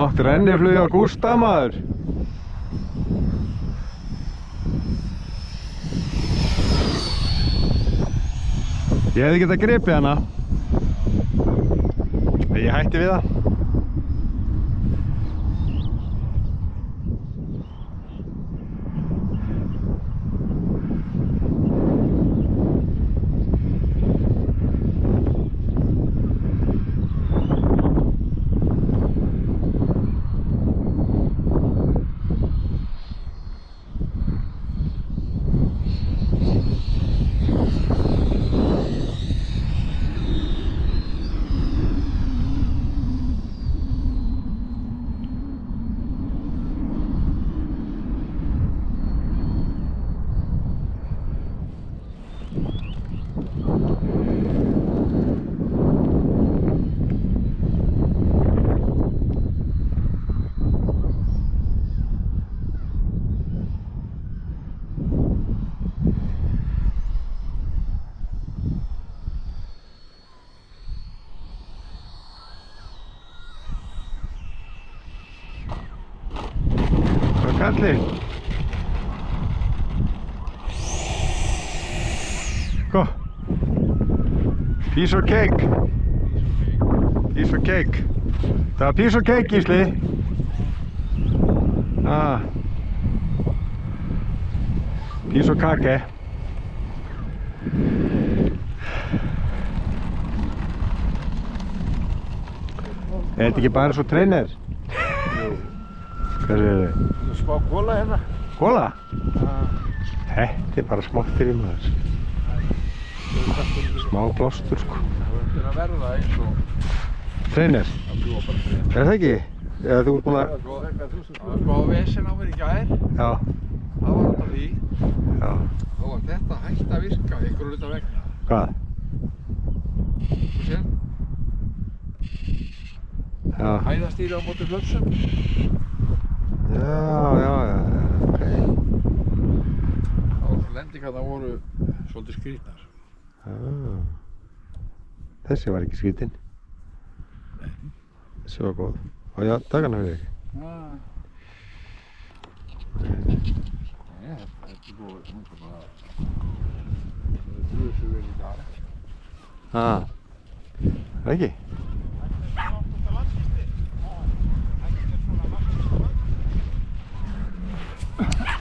Smátt renniflug á Gústa, maður. Ég hefði getað gripið hana. Ég hætti við það. Kalli. Go. Piece of cake. Piece of cake. Það var piece of cake, Gísli. Ah. Piece of kake. Er þetta ekki bara svo trainer? Jú. Hvað segir þið? Það er smá kóla hérna. Kóla? Þetta er bara smáttir í maður. Smá blástur, sko. Það er að verða eins og... Trainer? Það búið bara trainer. Er það ekki? Eða þú ert búinn að... Það var smá vesen á mér í gær. Já. Það var þetta því. Já. Þá var þetta hægt að virka ykkur hluta vegna. Hvað? Þú sér? Já. Hæðastýri á móti flöpsum. Já, ok. Og lendingarnar voru svolítið skrýtnar. Þessi var ekki skrýtin. Nei. Þessi var góð. Og já, dagana fyrir ekki. Nei, þetta er búið núna bara... Það er drúið svo vel í dag. Það ekki?